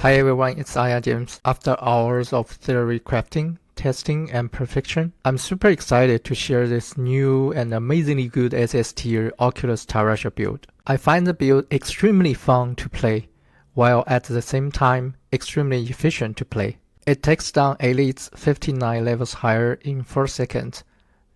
Hi everyone, it's Aya James. After hours of theory crafting, testing, and perfection, I'm super excited to share this new and amazingly good SS tier Oculus Tal Rasha build. I find the build extremely fun to play, while at the same time extremely efficient to play. It takes down elites 59 levels higher in 4 seconds,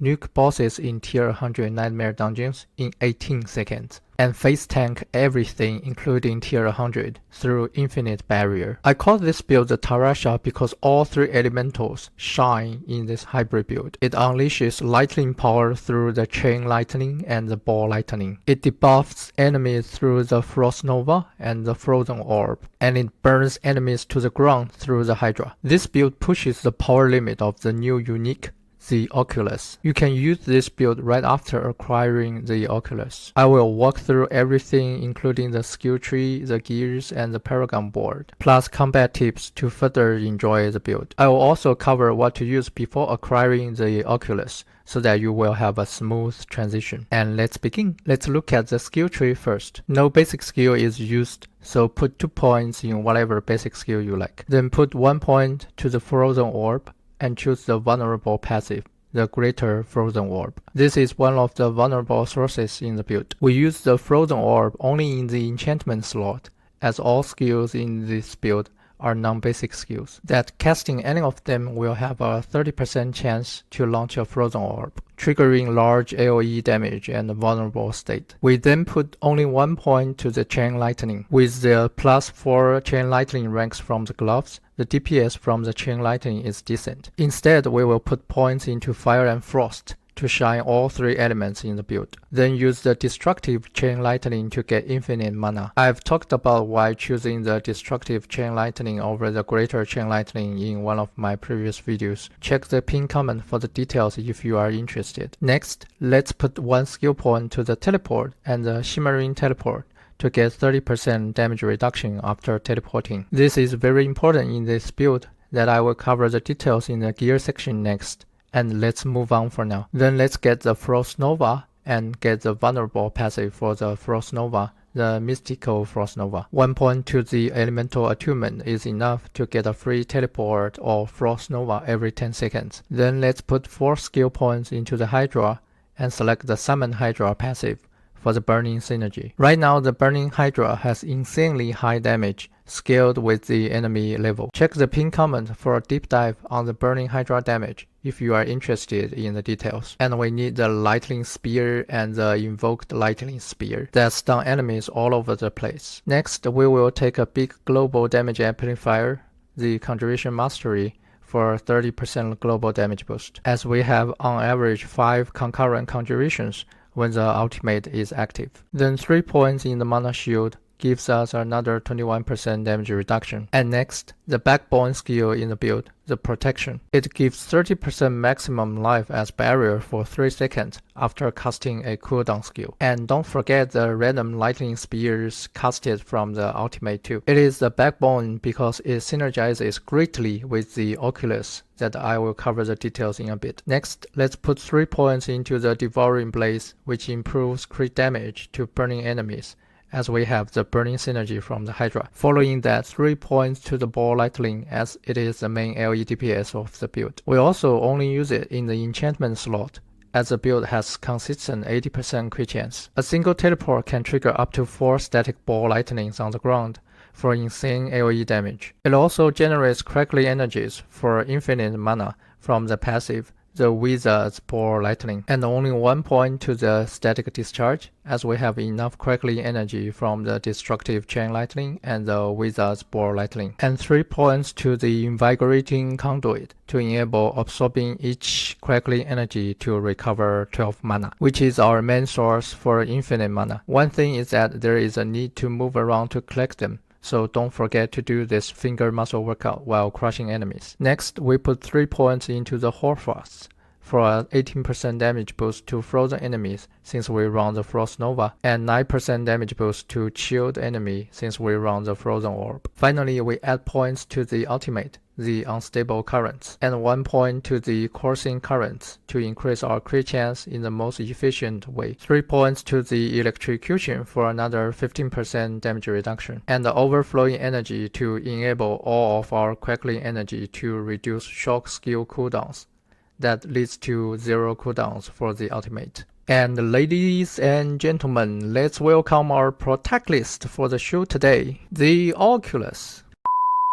nuke bosses in tier 100 nightmare dungeons in 18 seconds, and face tank everything including tier 100 through infinite barrier. I call this build the Tal Rasha because all 3 elementals shine in this hybrid build. It unleashes lightning power through the chain lightning and the ball lightning. It debuffs enemies through the frost nova and the frozen orb, and it burns enemies to the ground through the hydra. This build pushes the power limit of the new unique, the Oculus. You can use this build right after acquiring the Oculus. I will walk through everything including the skill tree, the gears, and the Paragon Board, plus combat tips to further enjoy the build. I will also cover what to use before acquiring the Oculus, so that you will have a smooth transition. And let's begin. Let's look at the skill tree first. No basic skill is used, so put 2 points in whatever basic skill you like. Then put 1 point to the frozen orb, and choose the vulnerable passive, the greater frozen orb. This is one of the vulnerable sources in the build. We use the frozen orb only in the enchantment slot, as all skills in this build are non-basic skills, that casting any of them will have a 30% chance to launch a frozen orb, triggering large AoE damage and vulnerable state. We then put only 1 point to the chain lightning. With the +4 chain lightning ranks from the gloves, the DPS from the chain lightning is decent. Instead, we will put points into fire and frost to shine all 3 elements in the build. Then use the destructive chain lightning to get infinite mana. I've talked about why choosing the destructive chain lightning over the greater chain lightning in one of my previous videos. Check the pinned comment for the details if you are interested. Next, let's put 1 skill point to the teleport and the shimmering teleport to get 30% damage reduction after teleporting. This is very important in this build that I will cover the details in the gear section next. And let's move on for now. Then let's get the Frost Nova and get the vulnerable passive for the Frost Nova, the mystical Frost Nova. 1 point to the elemental attunement is enough to get a free teleport or Frost Nova every 10 seconds. Then let's put 4 skill points into the Hydra and select the Summon Hydra passive for the Burning Synergy. Right now the Burning Hydra has insanely high damage scaled with the enemy level. Check the pinned comment for a deep dive on the Burning Hydra damage if you are interested in the details. And we need the Lightning Spear and the Invoked Lightning Spear that stun enemies all over the place. Next, we will take a big global damage amplifier, the Conjuration Mastery, for 30% global damage boost, as we have on average 5 concurrent conjurations when the ultimate is active. Then 3 points in the mana shield gives us another 21% damage reduction. And next, the backbone skill in the build, the protection. It gives 30% maximum life as barrier for 3 seconds after casting a cooldown skill. And don't forget the random lightning spears casted from the ultimate too. It is the backbone because it synergizes greatly with the Oculus that I will cover the details in a bit. Next, let's put 3 points into the Devouring Blaze, which improves crit damage to burning enemies, as we have the Burning Synergy from the Hydra. Following that, 3 points to the Ball Lightning, as it is the main LE DPS of the build. We also only use it in the enchantment slot, as the build has consistent 80% crit chance. A single teleport can trigger up to 4 static Ball Lightnings on the ground for insane AoE damage. It also generates crackly energies for infinite mana from the passive, the Wizard's Ball Lightning, and only 1 point to the Static Discharge, as we have enough crackling energy from the Destructive Chain Lightning and the Wizard's Ball Lightning, and 3 points to the Invigorating Conduit to enable absorbing each crackling energy to recover 12 mana, which is our main source for infinite mana. One thing is that there is a need to move around to collect them, so don't forget to do this finger muscle workout while crushing enemies. Next, we put 3 points into the Hoarfrost for an 18% damage boost to frozen enemies since we run the Frost Nova, and 9% damage boost to chilled enemy since we run the Frozen Orb. Finally, we add points to the ultimate, the Unstable Currents, and 1 point to the Coursing Currents to increase our crit chance in the most efficient way. 3 points to the Electrocution for another 15% damage reduction, and the Overflowing Energy to enable all of our Crackling Energy to reduce shock skill cooldowns. That leads to 0 cooldowns for the ultimate. And ladies and gentlemen, let's welcome our protagonist for the show today, the Oculus.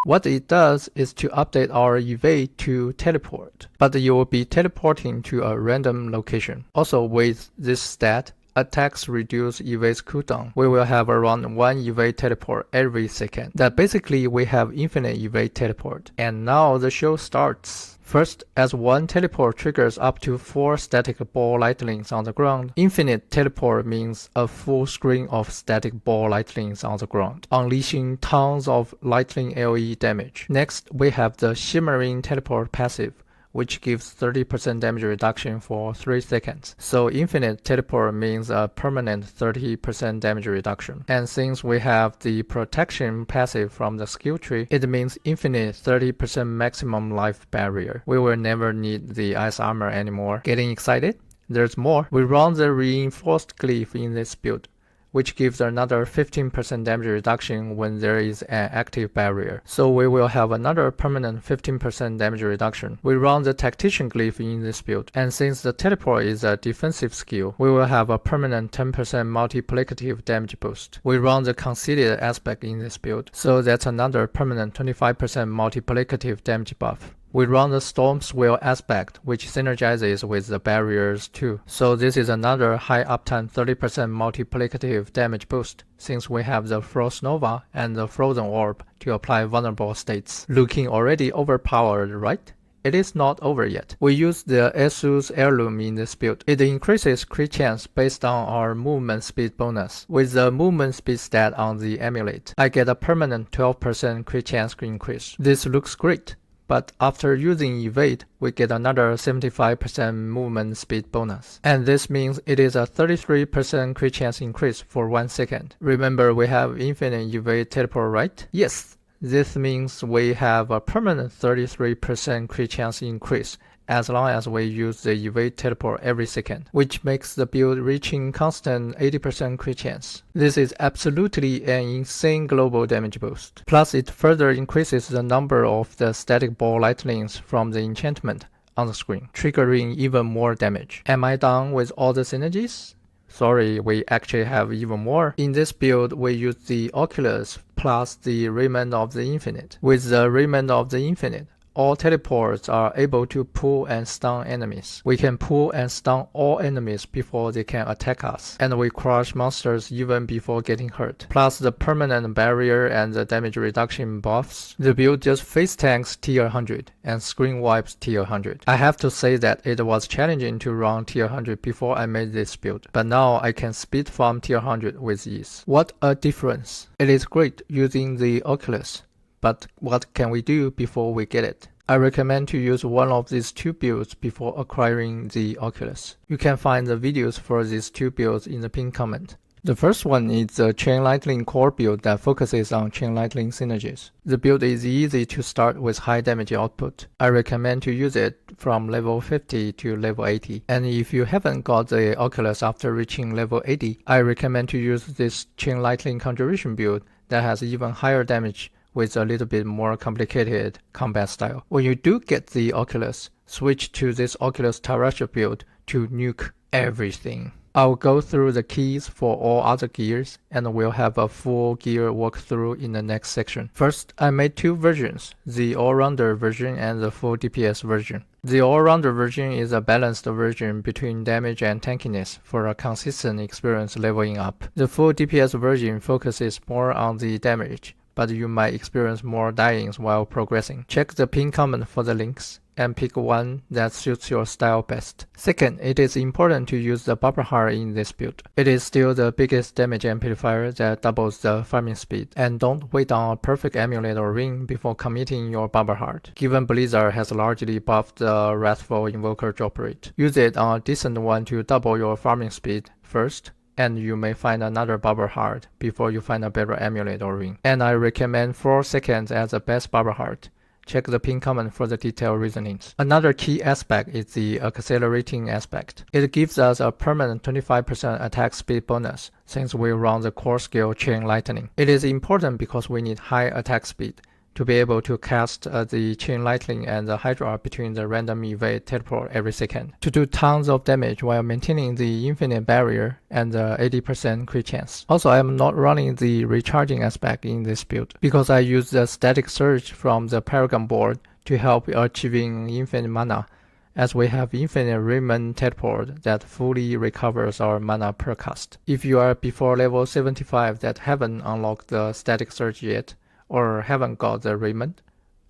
What it does is to update our evade to teleport, but you will be teleporting to a random location. Also with this stat, attacks reduce evade's cooldown. We will have around 1 evade teleport every second. That basically we have infinite evade teleport. And now the show starts. First, as 1 teleport triggers up to 4 static ball lightlings on the ground, infinite teleport means a full screen of static ball lightlings on the ground, unleashing tons of lightning AoE damage. Next, we have the shimmering teleport passive, which gives 30% damage reduction for 3 seconds. So infinite teleport means a permanent 30% damage reduction. And since we have the protection passive from the skill tree, it means infinite 30% maximum life barrier. We will never need the ice armor anymore. Getting excited? There's more. We run the reinforced glyph in this build, which gives another 15% damage reduction when there is an active barrier. So we will have another permanent 15% damage reduction. We run the Tactician glyph in this build, and since the teleport is a defensive skill, we will have a permanent 10% multiplicative damage boost. We run the Conceited aspect in this build, so that's another permanent 25% multiplicative damage buff. We run the Storm's Will aspect, which synergizes with the barriers too. So this is another high uptime 30% multiplicative damage boost, since we have the Frost Nova and the Frozen Orb to apply vulnerable states. Looking already overpowered, right? It is not over yet. We use the Asus Heirloom in this build. It increases crit chance based on our movement speed bonus. With the movement speed stat on the amulet, I get a permanent 12% crit chance increase. This looks great. But after using evade, we get another 75% movement speed bonus. And this means it is a 33% crit chance increase for 1 second. Remember we have infinite evade teleport, right? Yes, this means we have a permanent 33% crit chance increase as long as we use the evade teleport every second, which makes the build reaching constant 80% crit chance. This is absolutely an insane global damage boost. Plus it further increases the number of the static ball lightlings from the enchantment on the screen, triggering even more damage. Am I done with all the synergies? Sorry, we actually have even more. In this build, we use the Oculus plus the Raiment of the Infinite. With the Raiment of the Infinite, all teleports are able to pull and stun enemies. We can pull and stun all enemies before they can attack us, and we crush monsters even before getting hurt. Plus the permanent barrier and the damage reduction buffs, the build just face tanks T100 and screen wipes T100. I have to say that it was challenging to run T100 before I made this build, but now I can speed farm T100 with ease. What a difference! It is great using the Oculus. But what can we do before we get it? I recommend to use one of these 2 builds before acquiring the Oculus. You can find the videos for these 2 builds in the pinned comment. The first one is the Chain Lightning core build that focuses on Chain Lightning synergies. The build is easy to start with high damage output. I recommend to use it from level 50 to level 80. And if you haven't got the Oculus after reaching level 80, I recommend to use this Chain Lightning Conjuration build that has even higher damage with a little bit more complicated combat style. When you do get the Oculus, switch to this Oculus Tal Rasha build to nuke everything. I'll go through the keys for all other gears, and we'll have a full gear walkthrough in the next section. First, I made 2 versions, the all-rounder version and the full DPS version. The all-rounder version is a balanced version between damage and tankiness for a consistent experience leveling up. The full DPS version focuses more on the damage, but you might experience more dyings while progressing. Check the pinned comment for the links and pick one that suits your style best. Second, it is important to use the bubble heart in this build. It is still the biggest damage amplifier that doubles the farming speed, and don't wait on a perfect amulet or ring before committing your bubble heart, given Blizzard has largely buffed the Wrathful Invoker drop rate. Use it on a decent one to double your farming speed first, and you may find another bubble heart before you find a better amulet or ring. And I recommend 4 seconds as the best bubble heart. Check the pinned comment for the detailed reasonings. Another key aspect is the accelerating aspect. It gives us a permanent 25% attack speed bonus since we run the core skill Chain Lightning. It is important because we need high attack speed to be able to cast the Chain Lightning and the Hydra between the random evade teleport every second to do tons of damage while maintaining the infinite barrier and the 80% crit chance. Also, I am not running the recharging aspect in this build because I use the static surge from the Paragon Board to help achieving infinite mana, as we have infinite Raymond teleport that fully recovers our mana per cast. If you are before level 75 that haven't unlocked the static surge yet, or haven't got the Raymond,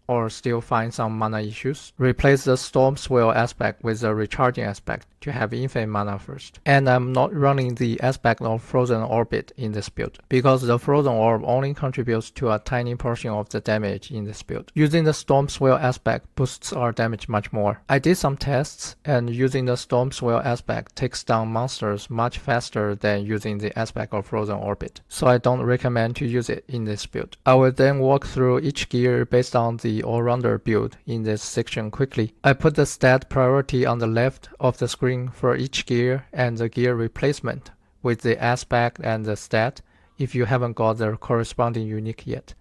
or still find some mana issues, replace the Storm Swell aspect with the recharging aspect to have infinite mana first. And I'm not running the aspect of Frozen Orbit in this build, because the Frozen Orb only contributes to a tiny portion of the damage in this build. Using the Storm Swell aspect boosts our damage much more. I did some tests, and using the Storm Swell aspect takes down monsters much faster than using the aspect of Frozen Orbit, so I don't recommend to use it in this build. I will then walk through each gear based on the all-rounder build in this section quickly. I put the stat priority on the left of the screen for each gear and the gear replacement with the aspect and the stat if you haven't got the corresponding unique yet.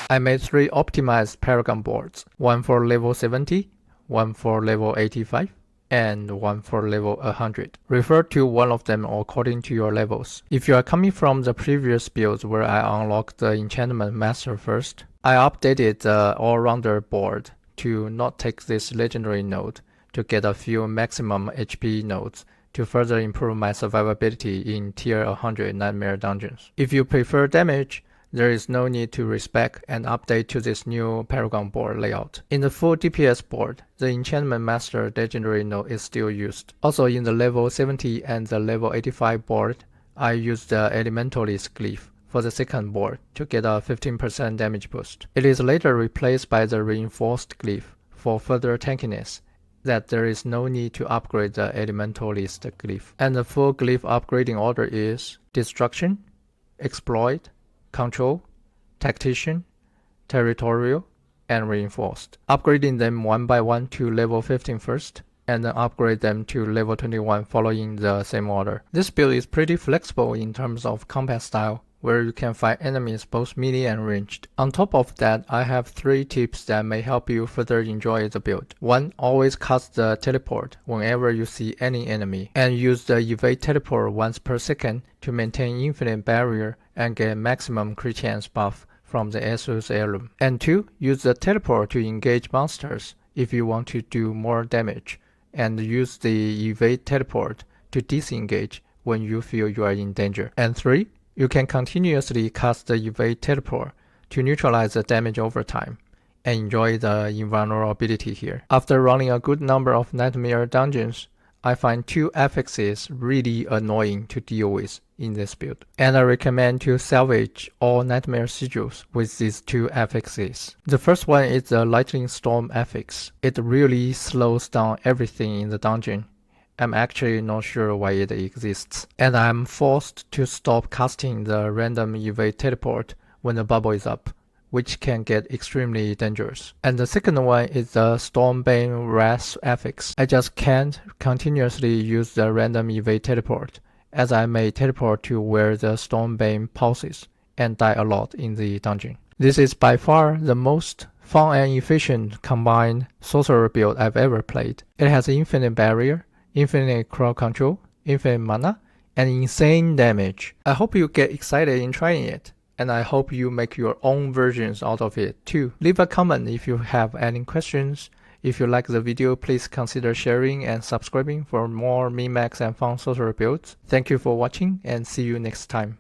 I made 3 optimized Paragon boards, one for level 70, one for level 85, and one for level 100. Refer to one of them according to your levels. If you are coming from the previous builds where I unlocked the Enchantment Master first, I updated the all-rounder board to not take this legendary node to get a few maximum HP nodes to further improve my survivability in tier 100 nightmare dungeons. If you prefer damage, there is no need to respec and update to this new Paragon board layout. In the full DPS board, the Enchantment Master legendary node is still used. Also in the level 70 and the level 85 board, I used the Elementalist glyph for the second board to get a 15% damage boost. It is later replaced by the Reinforced glyph for further tankiness, that there is no need to upgrade the Elementalist glyph. And the full glyph upgrading order is Destruction, Exploit, Control, Tactician, Territorial, and Reinforced. Upgrading them one by one to level 15 first, and then upgrade them to level 21 following the same order. This build is pretty flexible in terms of combat style, where you can fight enemies both melee and ranged. On top of that, I have 3 tips that may help you further enjoy the build. 1. Always cast the teleport whenever you see any enemy, and use the evade teleport once per second to maintain infinite barrier and get maximum crit chance buff from the Asus heirloom. And 2. Use the teleport to engage monsters if you want to do more damage, and use the evade teleport to disengage when you feel you are in danger. And 3. You can continuously cast the evade teleport to neutralize the damage over time and enjoy the invulnerability here. After running a good number of nightmare dungeons, I find 2 affixes really annoying to deal with in this build, and I recommend to salvage all nightmare sigils with these 2 affixes. The first one is the Lightning Storm affix. It really slows down everything in the dungeon. I'm actually not sure why it exists, and I'm forced to stop casting the random evade teleport when the bubble is up, which can get extremely dangerous. And the second one is the Stormbane Wrath affix. I just can't continuously use the random evade teleport, as I may teleport to where the Stormbane pulses and die a lot in the dungeon. This is by far the most fun and efficient combined Sorcerer build I've ever played. It has infinite barrier, infinite crowd control, infinite mana, and insane damage. I hope you get excited in trying it, and I hope you make your own versions out of it too. Leave a comment if you have any questions. If you like the video, please consider sharing and subscribing for more min-max and fun Sorcerer builds. Thank you for watching, and see you next time.